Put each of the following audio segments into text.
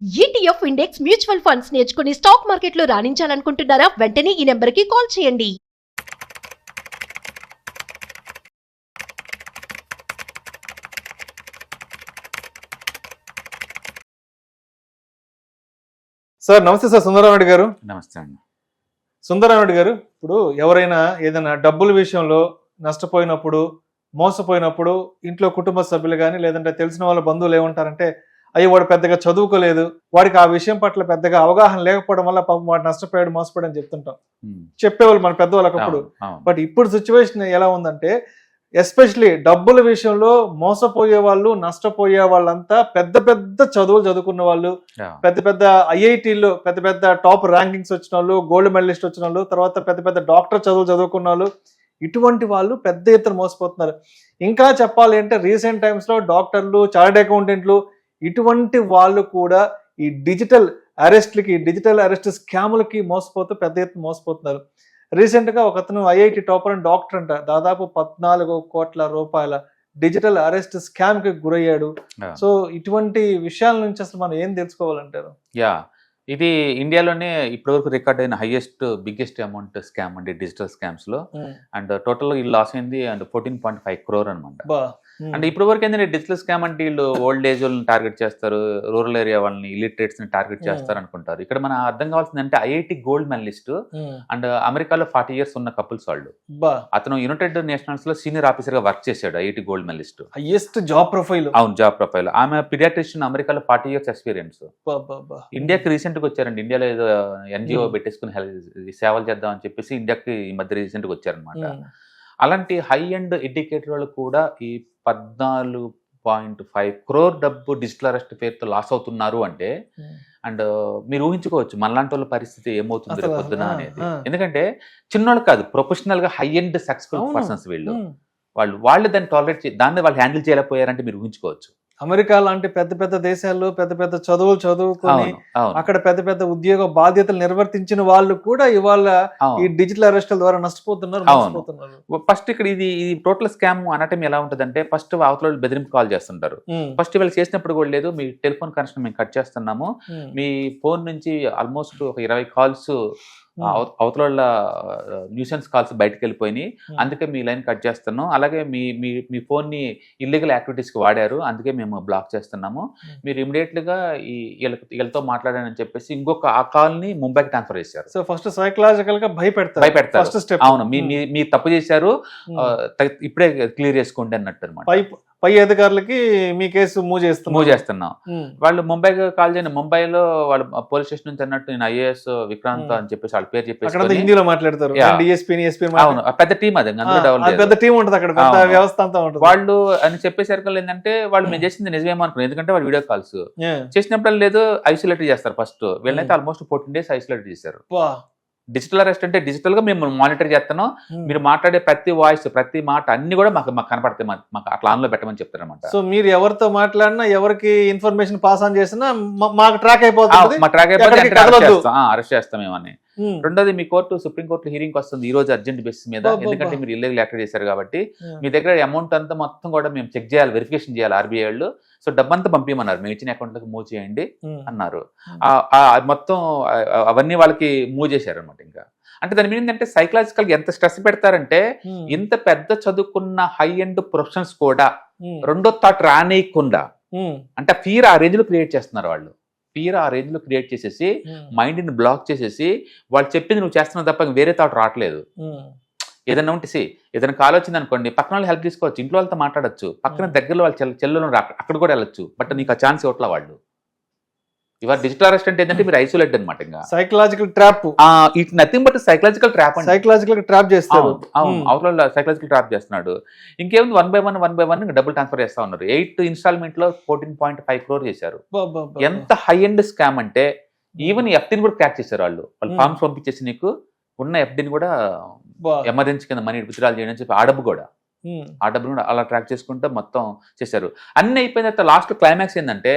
ETF index mutual funds నేర్చుకుని stock మార్కెట్లో రాణించాలనుకుంటున్నారా? వెంటనే ఈ నెంబర్కి కాల్ చేయండి. సార్ నమస్తే సార్. సుందరరామరెడ్డి గారు. నమస్తే అండి. సుందరరామరెడ్డి గారు, ఇప్పుడు ఎవరైనా ఏదైనా డబ్బుల విషయంలో నష్టపోయినప్పుడు, మోసపోయినప్పుడు ఇంట్లో కుటుంబ సభ్యులు కానీ లేదంటే తెలిసిన వాళ్ళ బంధువులు ఏమంటారంటే, అయ్యో వాడు పెద్దగా చదువుకోలేదు, వాడికి ఆ విషయం పట్ల పెద్దగా అవగాహన లేకపోవడం వల్ల పాపం వాడు నష్టపోయాడు, మోసపోయాడు అని చెప్తుంటాం. చెప్పేవాళ్ళు మన పెద్దవాళ్ళకి అప్పుడు. బట్ ఇప్పుడు సిచ్యువేషన్ ఎలా ఉందంటే, ఎస్పెషలీ డబ్బుల విషయంలో మోసపోయే వాళ్ళు, నష్టపోయే వాళ్ళంతా పెద్ద పెద్ద చదువులు చదువుకున్న వాళ్ళు, పెద్ద పెద్ద ఐఐటీల్లో పెద్ద పెద్ద టాప్ ర్యాంకింగ్స్ వచ్చిన వాళ్ళు, గోల్డ్ మెడలిస్ట్ వచ్చిన వాళ్ళు, తర్వాత పెద్ద పెద్ద డాక్టర్ చదువులు చదువుకున్న వాళ్ళు, ఇటువంటి వాళ్ళు పెద్ద ఎత్తున మోసపోతున్నారు. ఇంకా చెప్పాలి అంటే రీసెంట్ టైమ్స్ లో డాక్టర్లు, చార్టెడ్ అకౌంటెంట్లు ఇటువంటి వాళ్ళు కూడా ఈ డిజిటల్ అరెస్ట్ స్కాములకి మోసపోతూ పెద్ద ఎత్తున మోసపోతున్నారు. రీసెంట్ గా ఒక అతను ఐఐటి టాపర్ అండ్ డాక్టర్ అంట, దాదాపు 14 కోట్ల రూపాయల డిజిటల్ అరెస్ట్ స్కామ్ కి గురయ్యాడు. సో ఇటువంటి విషయాల నుంచి అసలు మనం ఏం తెలుసుకోవాలంటారు? ఇది ఇండియాలోనే ఇప్పటివరకు రికార్డ్ అయిన బిగ్గెస్ట్ అమౌంట్ స్కామ్ అండి డిజిటల్ స్కామ్స్ లో. అండ్ టోటల్ ఈ లాస్ అయింది అండ్ 14.5 crore అనమాట. అండ్ ఇప్పటి వరకు ఏంటంటే డిజిటల్ స్కామ్ అంటే వీళ్ళు ఓల్డ్ ఏజ్ వాళ్ళని టార్గెట్ చేస్తారు, రూరల్ ఏరియా వాళ్ళని, ఇలిటరేట్స్ ని టార్గెట్ చేస్తారు అనుకుంటారు. ఇక్కడ మన అర్థం కావాల్సింది అంటే ఐఐటి గోల్డ్ మెడలిస్ట్ అండ్ అమెరికాలో 40 years ఉన్న కపుల్స్ వాళ్ళు. అతను యునైటెడ్ నేషనల్స్ లో సీనియర్ ఆఫీసర్ గా వర్క్ చేశాడు. IIT gold medalist, highest job profile. అవును, జాబ్ ప్రొఫైల్. ఆమె పీడియాట్రిషియన్, అమెరికాలో 40 years ఎక్స్పీరియన్స్. ఇండియాకి రీసెంట్ గా వచ్చారండి. ఇండియాలో ఏదో ఎన్జిఓ పెట్టేసుకుని సేవలు చేద్దాం అని చెప్పేసి ఇండియాకి ఈ మధ్య రీసెంట్ గా వచ్చారనమాట. అలాంటి హై అండ్ ఎడ్యుకేటెడ్ వాళ్ళు కూడా ఈ 14.5 crore డబ్బు డిజిటల్ అరెస్ట్ పేరుతో లాస్ అవుతున్నారు అంటే, అండ్ మీరు ఊహించుకోవచ్చు మనలాంటి వాళ్ళ పరిస్థితి ఏమవుతుంది పొద్దున అనేది. ఎందుకంటే చిన్నోళ్ళు కాదు, ప్రొఫెషనల్ గా హై అండ్ సక్సెస్ఫుల్ పర్సన్స్ వీళ్ళు. వాళ్ళు దాన్ని టాలరేట్ దాన్ని వాళ్ళు హ్యాండిల్ చేయలేకపోయారంటే మీరు ఊహించుకోవచ్చు. అమెరికా లాంటి పెద్ద పెద్ద దేశాల్లో పెద్ద పెద్ద చదువులు చదువుకొని అక్కడ పెద్ద పెద్ద ఉద్యోగ బాధ్యతలు నిర్వర్తించిన వాళ్ళు కూడా ఇవాళ ఈ డిజిటల్ అరెస్టుల ద్వారా నష్టపోతున్నారు. ఫస్ట్ ఇక్కడ ఇది టోటల్ స్కామ్ అనటం ఎలా ఉంటదంటే, ఫస్ట్ అవతల బెదిరింపు కాల్ చేస్తుంటారు. ఫస్ట్ వీళ్ళు చేసినప్పుడు కూడా లేదు, మీ టెలిఫోన్ కనెక్షన్ మేము కట్ చేస్తున్నాము, మీ ఫోన్ నుంచి ఆల్మోస్ట్ ఒక 20 calls అవతల న్యూసెన్స్ కాల్స్ బయటకు వెళ్ళిపోయినాయి, అందుకే మీ లైన్ కట్ చేస్తున్నాం. అలాగే మీ ఫోన్ ని ఇల్లీగల్ యాక్టివిటీస్ కి వాడారు, అందుకే మేము బ్లాక్ చేస్తున్నాము. మీరు ఇమీడియట్ గా వీళ్ళతో మాట్లాడారని చెప్పేసి ఇంకొక ఆ కాల్ ని ముంబైకి ట్రాన్స్ఫర్ చేశారు. సో ఫస్ట్ సైకలాజికల్ గా భయపెడతారు. అవును, మీ తప్పు చేశారు, ఇప్పుడే క్లియర్ చేసుకోండి అన్నట్టు అనమాట. పై అధికారులకి మీ కేసు మూవ్ చేస్తున్నాం. వాళ్ళు ముంబైకి కాల్ చేయండి, ముంబైలో వాళ్ళు పోలీస్ స్టేషన్ నుంచి అన్నట్టు నేను ఐఏఎస్ విక్రాంత్ అని చెప్పేసి వాళ్ళ పేరు చెప్పేసి హిందీలో మాట్లాడతారు. పెద్ద టీం, అది పెద్ద టీం ఉంటుంది అక్కడ, పెద్ద వ్యవస్థ అంతా ఉంటుంది. వాళ్ళు అని చెప్పేసరికి ఏంటంటే వాళ్ళు మేము చేసింది నిజమేమో అనుకున్నారు. ఎందుకంటే వాళ్ళు వీడియో కాల్స్ చేసినప్పుడు లేదు ఐసోలేట్ చేస్తారు. ఫస్ట్ వీళ్ళైతే ఆల్మోస్ట్ 14 days ఐసోలేట్ చేశారు. డిజిటల్ అరెస్ట్ అంటే డిజిటల్ గా మేము మానిటర్ చేస్తున్నాం, మీరు మాట్లాడే ప్రతి వాయిస్, ప్రతి మాట అన్ని కూడా మాకు కనపడతాయి, మాకు అట్లా ఆన్లో పెట్టమని చెప్తారు అనమాట. సో మీరు ఎవరితో మాట్లాడినా, ఎవరికి ఇన్ఫర్మేషన్ పాస్ ఆన్ చేసినా మాకు ట్రాక్ అయిపోతుంది, అరెస్ట్ చేస్తాం ఏమని. రెండోది, మీ సుప్రీం కోర్టు హీరింగ్ వస్తుంది ఈ రోజు అర్జెంట్ బేసిస్ మీద. ఎందుకంటే మీరు ఇల్లీగల్ యాక్టివిటీ చేశారు కాబట్టి మీ దగ్గర అమౌంట్ అంతా మొత్తం కూడా మేము చెక్ చేయాలి, వెరిఫికేషన్ చేయాలి ఆర్బీఐ వాళ్ళు. సో డబ్బంతా పంపించమన్నారు, మేము ఇచ్చిన అకౌంట్లకు మూవ్ చేయండి అన్నారు. మొత్తం అవన్నీ వాళ్ళకి మూవ్ చేశారు అనమాట. ఇంకా అంటే దాని మీద ఏంటంటే సైకలాజికల్ గా ఎంత స్ట్రెస్ పెడతారంటే, ఇంత పెద్ద చదువుకున్న హై ఎండ్ ప్రొఫెషనల్స్ కూడా రెండో థాట్ రానియకుండా, అంటే ఫియర్ ఆ రేంజ్ లో క్రియేట్ చేస్తున్నారు వాళ్ళు. ఫియర్ ఆ రేంజ్ లో క్రియేట్ చేసేసి మైండ్ ని బ్లాక్ చేసేసి వాళ్ళు చెప్పింది నువ్వు చేస్తున్నావు తప్ప వేరే థాట్ రావట్లేదు. ఏదైనా ఉంటే ఏదైనా కాల్ వచ్చింది అనుకోండి, పక్కన వాళ్ళు హెల్ప్ తీసుకోవచ్చు, ఇంట్లో వాళ్ళతో మాట్లాడచ్చు, పక్కన దగ్గరలో వాళ్ళ చెల్లెలు అక్కడ కూడా వెళ్ళొచ్చు. బట్ నీకు ఆ ఛాన్స్ ఇవ్వట్లా వాళ్ళు. ఇవాళ డిజిటల్ అరెస్ట్ అంటే ఏంటంటే మీరు ఐసోలేట్ అనమాట. ఇంకా psychological trap, it nothing but psychological trap. Psychological trap చేస్తారు. అవతల సైకలాజికల్ ట్రాప్ చేస్తున్నాడు. ఇంకేముంది, 1 by 1 డబ్బులు ట్రాన్స్ఫర్ చేస్తా ఉన్నారు. 8 installment లో 14.5 crore చేశారు. ఎంత హై ఎండ్ స్కామ్ అంటే ఈవెన్ ఎఫ్డీని కూడా క్యాచ్ చేశారు వాళ్ళు. ఫార్మ్స్ పంపించేసి నీకు ఉన్న ఎఫ్డీని కూడా ఎమర్జెన్సీ కింద మనీ విత్డ్రాల్ చేయని చెప్పి ఆ డబ్బు కూడా అలా ట్రాక్ చేసుకుంటూ మొత్తం చేశారు. అన్ని అయిపోయిన తర్వాత లాస్ట్ క్లైమాక్స్ ఏంటంటే,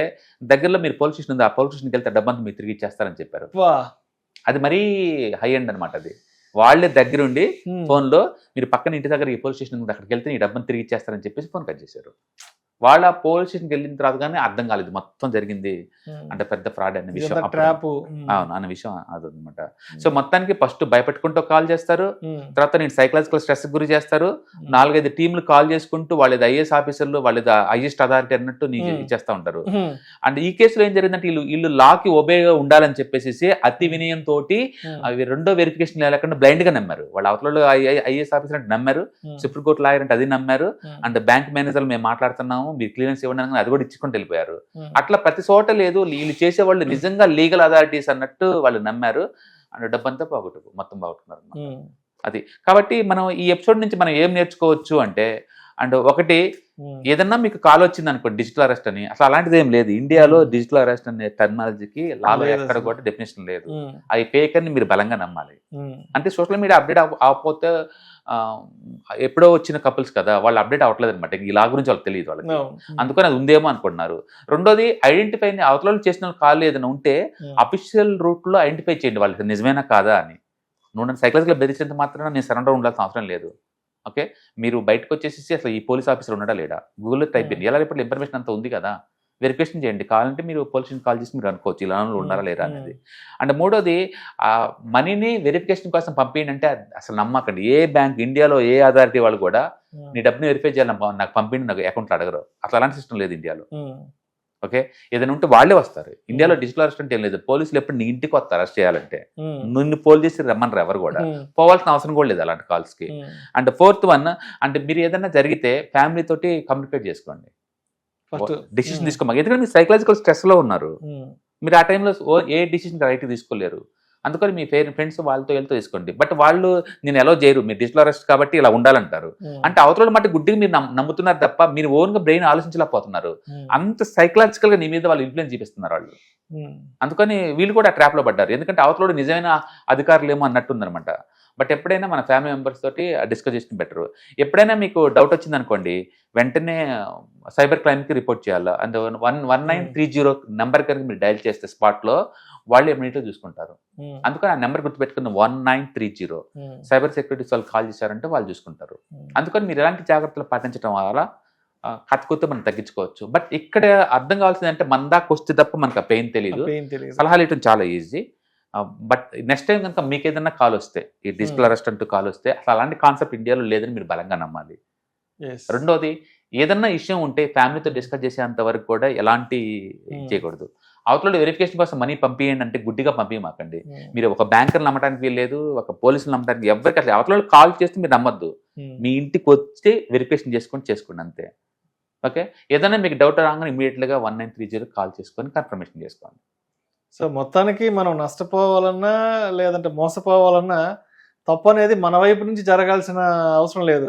దగ్గరలో మీరు పోలీస్ స్టేషన్ ఉంది, ఆ పోలీస్ స్టేషన్కి వెళ్తే డబ్బంతా మీరు తిరిగి ఇచ్చేస్తారని చెప్పారు. అది మరీ హై ఎండ్ అనమాట. అది వాళ్ళే దగ్గరుండి ఫోన్లో మీరు పక్కన ఇంటి దగ్గర ఈ పోలీస్ స్టేషన్ అక్కడికి వెళ్తే ఈ డబ్బును తిరిగి ఇచ్చేస్తారని చెప్పేసి ఫోన్ కట్ చేశారు. వాళ్ళ పోలీస్ స్టేషన్కి వెళ్ళిన తర్వాత కానీ అర్థం కాలేదు మొత్తం జరిగింది అంటే పెద్ద ఫ్రాడ్ అనే విషయం అప్పుడు. ట్రాప్. అవును అనే విషయం అదనమాట. సో మొత్తానికి ఫస్ట్ భయపెట్టుకుంటూ కాల్ చేస్తారు, తర్వాత నేను సైకలాజికల్ స్ట్రెస్ గురి చేస్తారు, 4-5 టీంలు కాల్ చేసుకుంటూ వాళ్ళది ఐఏఎస్ ఆఫీసర్లు వాళ్ళది హైయెస్ట్ అథారిటీ అన్నట్టు నీకు ఇచ్చేస్తా ఉంటారు. అండ్ ఈ కేసులో ఏం జరిగిందంటే వీళ్ళు లాకి ఒబేగా ఉండాలని చెప్పేసి అతి వినయంతో అవి రెండో వెరిఫికేషన్ లేకుండా బ్లైండ్ గా నమ్మారు. వాళ్ళ అవతల ఐఏఎస్ ఆఫీసర్ అంటే నమ్మారు, సుప్రీంకోర్టు లాయర్ అంటే అది నమ్మారు, అండ్ బ్యాంక్ మేనేజర్లు మేము మాట్లాడుతున్నాము మీరు క్లియరెన్స్ ఇవ్వడానికి అది కూడా ఇచ్చుకుంటూ వెళ్ళిపోయారు. అట్లా ప్రతి చోట లేదు, వీళ్ళు చేసేవాళ్ళు నిజంగా లీగల్ అథారిటీస్ అన్నట్టు వాళ్ళు నమ్మారు, అండ్ డబ్బంతా మొత్తం పోగొట్టుకున్నారు. అది కాబట్టి మనం ఈ ఎపిసోడ్ నుంచి మనం ఏం నేర్చుకోవచ్చు అంటే, అండ్ ఒకటి ఏదన్నా మీకు కాల్ వచ్చింది అనుకోండి డిజిటల్ అరెస్ట్ అని, అసలు అలాంటిది ఏం లేదు ఇండియాలో. డిజిటల్ అరెస్ట్ అనే టెక్నాలజీకి లాలో ఎక్కడ కూడా డెఫినేషన్ లేదు. అది ఫేక్ అని మీరు బలంగా నమ్మాలి. అంటే సోషల్ మీడియా అప్డేట్ అవ్వకపోతే ఎప్పుడో వచ్చిన కపుల్స్ కదా, వాళ్ళు అప్డేట్ అవ్వట్లేదు అనమాట, ఈ లా గురించి వాళ్ళకి తెలియదు వాళ్ళకి, అందుకని అది ఉందేమో అనుకుంటున్నారు. రెండోది ఐడెంటిఫై అవతల చేసిన కాల్ ఏదైనా ఉంటే అఫీషియల్ రూట్ లో ఐడెంటిఫై చేయండి వాళ్ళకి నిజమేనా కాదా అని. నువ్వు సైకలాజికల్ బెదిరించేంత మాత్రం నేను సరెండర్ ఉండాల్సిన అవసరం లేదు. ఓకే, మీరు బయటకు వచ్చేసి అసలు ఈ పోలీస్ ఆఫీసర్ ఉన్నాడా లేడా గూగుల్లో టైప్ చేయండి, ఎలా ఇప్పుడు ఇన్ఫర్మేషన్ అంతా ఉంది కదా, వెరిఫికేషన్ చేయండి. కావాలంటే మీరు పోలీస్ స్టేషన్ కాల్ చేసి మీరు అనుకోవచ్చు ఇలా ఉన్నారా లేరా అనేది. అండ్ మూడోది ఆ మనీని వెరిఫికేషన్ కోసం పంపించండి అంటే అసలు నమ్మకండి. ఏ బ్యాంక్ ఇండియాలో ఏ అథారిటీ వాళ్ళు కూడా నీ డబ్బుని వెరిఫై చేయాలి నాకు పంపిండి నాకు అకౌంట్లో అడగరు, అసలు అలాంటి సిస్టమ్ లేదు ఇండియాలో. ఓకే, ఏదైనా ఉంటే వాళ్ళే వస్తారు. ఇండియాలో డిజిటల్ అరెస్ట్ అంటే ఏం లేదు, పోలీసులు ఎప్పుడు నీ ఇంటికి వస్తారు అరెస్ట్ చేయాలంటే, నిన్ను పోల్ చేసి రమ్మన్నారు ఎవరు కూడా, పోవాల్సిన అవసరం కూడా లేదు అలాంటి కాల్స్ కి. అండ్ ఫోర్త్ వన్ అంటే మీరు ఏదైనా జరిగితే ఫ్యామిలీ తోటి కమ్యూనికేట్ చేసుకోండి, డిసిషన్ తీసుకోమాక. ఎందుకంటే మీరు సైకలాజికల్ స్ట్రెస్ లో ఉన్నారు, మీరు ఆ టైంలో ఏ డిసిషన్ రైట్ తీసుకోలేరు, అందుకని మీ ఫ్రెండ్స్ వాళ్ళతో వెళ్తూ తీసుకోండి. బట్ వాళ్ళు నేను ఎలా చేయరు, మీరు డిజిటల్ అరెస్ట్ కాబట్టి ఇలా ఉండాలంటారు అంటే అవతల మాట గుడ్డిగా మీరు నమ్ముతున్నారు తప్ప మీరు ఓన్ గా బ్రెయిన్ ఆలోచించలేకపోతున్నారు. అంత సైకలాజికల్ గా నీ మీద వాళ్ళు ఇన్ఫ్లుయెన్స్ చూపిస్తున్నారు వాళ్ళు. అందుకని వీళ్ళు కూడా ట్రాప్ లో పడ్డారు, ఎందుకంటే అవతల నిజమైన అధికారులు ఏమో అన్నట్టుందనమాట. బట్ ఎప్పుడైనా మన ఫ్యామిలీ మెంబర్స్ తోటి డిస్కస్ చేసిన బెటర్. ఎప్పుడైనా మీకు డౌట్ వచ్చింది అనుకోండి వెంటనే సైబర్ క్రైమ్కి రిపోర్ట్ చేయాలి. అండ్ 1930 నెంబర్ కనుక మీరు డయల్ చేస్తే స్పాట్లో వాళ్ళు ఇమీడియట్గా చూసుకుంటారు. అందుకని ఆ నెంబర్ గుర్తుపెట్టుకున్న 1930 సైబర్ సెక్యూరిటీస్ వాళ్ళు కాల్ చేశారంటే వాళ్ళు చూసుకుంటారు. అందుకని మీరు ఎలాంటి జాగ్రత్తలు పాటించడం వల్ల కత్తికొత్తే మనం తగ్గించుకోవచ్చు. బట్ ఇక్కడ అర్థం కావాల్సింది అంటే మన దాకా వస్తే తప్ప మనకు ఆ పెయిన్ తెలియదు, సలహాలు ఇవ్వడం చాలా ఈజీ. బట్ నెక్స్ట్ టైం కనుక మీకు ఏదైనా కాల్ వస్తే ఈ డిజిటల్ అరెస్ట్ అంటూ కాల్ వస్తే అసలు అలాంటి కాన్సెప్ట్ ఇండియాలో లేదని మీరు బలంగా నమ్మాలి. రెండోది ఏదన్నా విషయం ఉంటే ఫ్యామిలీతో డిస్కస్ చేసేంత వరకు కూడా ఎలాంటి చేయకూడదు. అవతల వెరిఫికేషన్ కోసం మనీ పంపించండి అంటే గుడ్డిగా పంపించమాకండి. మీరు ఒక బ్యాంకర్ నమ్మడానికి వీల్లేదు, ఒక పోలీసులు నమ్మడానికి ఎవరికి అసలు అవతల కాల్ చేస్తే మీరు నమ్మద్దు, మీ ఇంటికి వచ్చి వెరిఫికేషన్ చేసుకోండి అంతే. ఓకే, ఏదైనా మీకు డౌట్ రాగానే ఇమీడియట్గా 1930 కాల్ చేసుకొని కన్ఫర్మేషన్ చేసుకోండి. సో మొత్తానికి మనం నష్టపోవాలన్నా లేదంటే మోసపోవాలన్నా తప్పు అనేది మన వైపు నుంచి జరగాల్సిన అవసరం లేదు.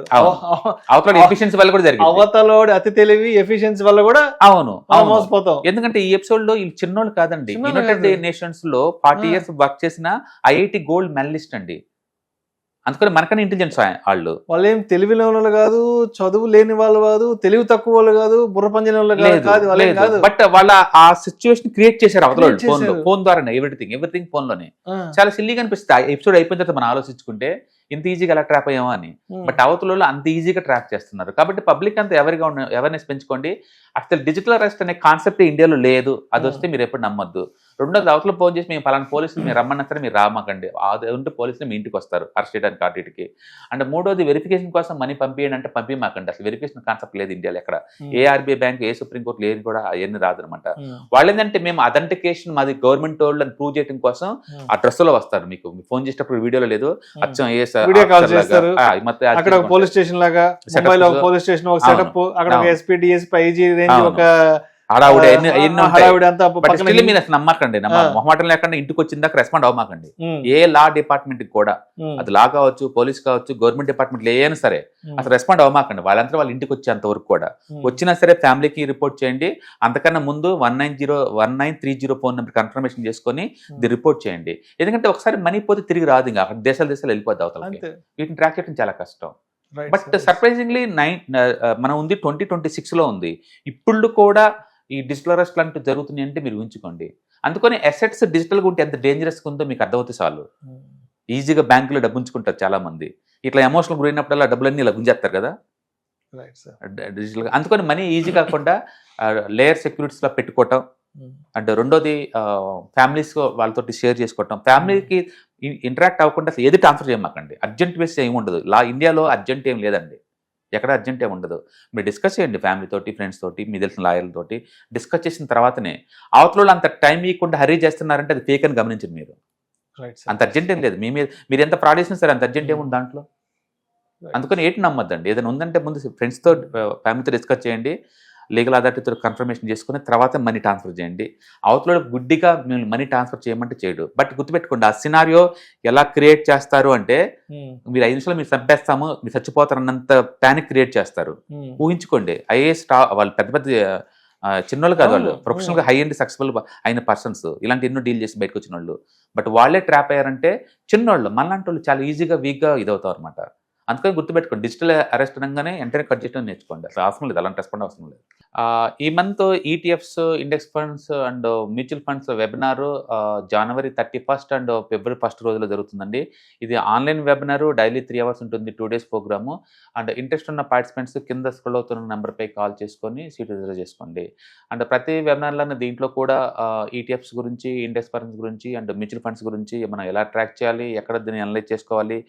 అవతలోడి అతి తెలివి ఎఫిషియన్సీ వల్ల కూడా అవును మోసపోతాం. ఎందుకంటే ఈ ఎపిసోడ్ లో వీళ్ళు చిన్నోళ్ళు కాదండి, యునైటెడ్ నేషన్స్ లో 40 years వర్క్ చేసిన ఐఐటి గోల్డ్ మెడలిస్ట్ అండి. అందుకని మనకన్నా ఇంటెలిజెన్స్ వాళ్ళు ఏం తెలివి లేని వాళ్ళు కాదు, చదువు లేని వాళ్ళు కాదు, తెలివి తక్కువ వాళ్ళు కాదు, బుర్ర పంజని వాళ్ళు కాదు. బట్ వాళ్ళ ఆ సిచ్యువేషన్ క్రియేట్ చేశారు అవతల ఫోన్ ద్వారా. ఎవ్రీథింగ్ ఫోన్ లోనే. చాలా సిల్లీగా అనిపిస్తుంది ఎపిసోడ్ అయిపోయిన తర్వాత మనం ఆలోచించుకుంటే ఇంత ఈజీగా ఎలా ట్రాప్ అయ్యామో అని. బట్ అవతల అంత ఈజీగా ట్రాప్ చేస్తున్నారు. కాబట్టి పబ్లిక్ అంతా అవేర్నెస్ పెంచుకోండి. అసలు డిజిటల్ అరెస్ట్ అనే కాన్సెప్ట్ ఇండియాలో లేదు, అది వస్తే మీరు ఎప్పుడు నమ్మొద్దు. రెండోది అవతల ఫోన్ చేసి మేము పలానా పోలీసులు మీరు రమ్మన్నా సరే మీరు రామాకండి, అది ఉంటే పోలీసులు మీ ఇంటికి వస్తారు అరెస్ట్ చేయడానికి అటుకి. అండ్ మూడోది వెరిఫికేషన్ కోసం మనీ పంపించండి అంటే పంపించమాకండి, అసలు వెరిఫికేషన్ కాన్సెప్ట్ లేదు ఇండియాలో ఎక్కడ. ఏ ఆర్బీఐ బ్యాంక్ ఏ సుప్రీంకోర్టు లేదు కూడా అవన్నీ రాదనమాట. వాళ్ళు ఏంటంటే మేము అథెంటికేషన్ మాది గవర్నమెంట్ వాళ్ళు అని ప్రూవ్ చేయడం కోసం ఆ డ్రెస్ లో వస్తారు. మీకు ఫోన్ చేసేటప్పుడు వీడియోలో లేదు, అచ్చం పోలీస్ స్టేషన్ లాగా పోలీస్ స్టేషన్ ఒక సెటప్, అక్కడ ఎస్పీ డిఎస్పీ ఐజీ రేంజ్ ఒక నమ్మకండి. మొహమాటం లేకుండా ఇంటికి వచ్చిందాక రెస్పాండ్ అవ్వమాకండి. ఏ లా డిపార్ట్మెంట్ కూడా, అది లా కావచ్చు, పోలీస్ కావచ్చు, గవర్నమెంట్ డిపార్ట్మెంట్ ఏదైనా సరే అసలు రెస్పాండ్ అవ్వమాకండి. వాళ్ళంతా వాళ్ళ ఇంటికి వచ్చేంత వరకు కూడా. వచ్చినా సరే ఫ్యామిలీకి రిపోర్ట్ చేయండి. అంతకన్నా ముందు 1930 ఫోన్ నెంబర్ కన్ఫర్మేషన్ చేసుకొని రిపోర్ట్ చేయండి. ఎందుకంటే ఒకసారి మనీ పోతే తిరిగి రాదు, ఇంకా దేశాలు వెళ్ళిపోద్ది అవతలకి. వీటిని ట్రాక్ చేయడం చాలా కష్టం. బట్ సర్ప్రైజింగ్లీ మనం ఉంది 2026 లో ఉంది. ఇప్పుడు కూడా ఈ డిజిటల్ అరెస్ట్ లాంటివి జరుగుతున్నాయి అంటే మీరు ఊహించుకోండి. అందుకని అసెట్స్ డిజిటల్గా ఉంటే ఎంత డేంజరస్గా ఉందో మీకు అర్థమవుతుంది చాలు. ఈజీగా బ్యాంకులో డబ్బు ఉంచుకుంటారు చాలా మంది. ఇట్లా ఎమోషనల్ గురైనప్పుడల్లా డబ్బులన్నీ ఇలా గుంజేస్తారు కదా. Right sir. డిజిటల్గా. అందుకని మనీ ఈజీ కాకుండా లేయర్ సెక్యూరిటీస్లో పెట్టుకోవటం, అండ్ రెండోది ఫ్యామిలీస్ వాళ్ళతో షేర్ చేసుకోవటం. ఫ్యామిలీకి ఇంటరాక్ట్ అవ్వకుండా అసలు ఏది ట్రాన్స్ఫర్ చేయమాకండి. అర్జెంట్ బేస్ ఏమి ఉండదు. ఇండియాలో అర్జెంట్ ఏం లేదండి, ఎక్కడ అర్జెంట్ ఏమి ఉండదు. మీరు డిస్కస్ చేయండి ఫ్యామిలీ తోటి, ఫ్రెండ్స్ తోటి, మీ తెలిసిన లాయర్లతోటి డిస్కస్ చేసిన తర్వాతనే. అవతల అంత టైం ఇవ్వకుండా హరీ చేస్తున్నారంటే అది ఫేక్ అని గమనించండి మీరు. రైట్ అంత అర్జెంట్ ఏం లేదు. మీరు ఎంత ఫ్రాడ్ చేసినా సరే అంత అర్జెంట్ ఏముంది దాంట్లో. అందుకని ఏంటి నమ్మొద్దండి. ఏదైనా ఉందంటే ముందు ఫ్రెండ్స్తో, ఫ్యామిలీతో డిస్కస్ చేయండి, లీగల్ అథారిటీతో కన్ఫర్మేషన్ చేసుకుని తర్వాత మనీ ట్రాన్స్ఫర్ చేయండి. అవతల గుడ్డిగా మేము మనీ ట్రాన్స్ఫర్ చేయమంటే చేయడు. బట్ గుర్తుపెట్టుకోండి, ఆ సినారియో ఎలా క్రియేట్ చేస్తారు అంటే మీరు 5 నిమిషాలు మీరు చంపేస్తాము, మీరు చచ్చిపోతారు అన్నంత ప్యానిక్ క్రియేట్ చేస్తారు. ఊహించుకోండి, ఐఏఎస్ వాళ్ళు పెద్ద పెద్ద చిన్నోళ్ళు కాదు, వాళ్ళు ప్రొఫెషనల్గా హై అండ్ సక్సెస్ఫుల్ అయిన పర్సన్స్, ఇలాంటి ఎన్నో డీల్ చేసి బయటకు వచ్చిన వాళ్ళు. బట్ వాళ్ళే ట్రాప్ అయ్యారంటే చిన్నోళ్ళు, మనలాంటి వాళ్ళు చాలా ఈజీగా వీక్గా ఇదవుతారు అనమాట. అందుకని గుర్తుపెట్టుకోండి, డిజిటల్ అరెస్ట్ అనగానే వెంటనే కట్ చేయడం నేర్చుకోండి. అసలు అవసరం లేదు, అలాంటి రెస్పాండ్ అవసరం లేదు. ఈ month ETFs, index funds and mutual funds webinar January 31 and February 1 రోజులో జరుగుతుందండి. ఇది ఆన్లైన్ వెబినార్, డైలీ 3 hours ఉంటుంది, 2 days ప్రోగ్రాము. అండ్ ఇంట్రెస్ట్ ఉన్న పార్టిసిపెంట్స్ కింద స్క్రోల్ అవుతున్న నెంబర్పై కాల్ చేసుకొని సీట్ రిజర్వ్ చేసుకోండి. అండ్ ప్రతి వెబినార్లోనే దీంట్లో కూడా ఈటీఎఫ్స్ గురించి, ఇండెక్స్ ఫండ్స్ గురించి అండ్ మ్యూచువల్ ఫండ్స్ గురించి మనం ఎలా ట్రాక్ చేయాలి, ఎక్కడ దీన్ని అనలైజ్ చేసుకోవాలి,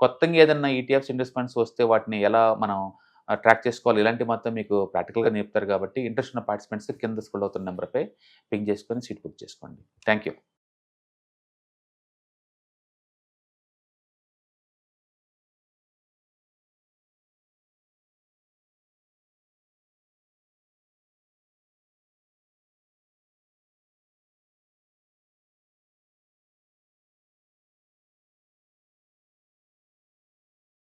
కొత్తగా ఏదన్నా ఈటీఎఫ్స్, ఇండెక్స్ ఫండ్స్ వస్తే వాటిని ఎలా మనం ట్రాక్ చేసుకోవాలి, ఇలాంటి మొత్తం మీకు ప్రాక్టికల్గా నేర్పుతారు. కాబట్టి ఇంట్రెస్ట్ ఉన్న పార్టిసిపెంట్స్ కింద స్క్రోల్ అవుతున్న నెంబర్పై పింగ్ చేసుకొని సీట్ బుక్ చేసుకోండి. Thank you.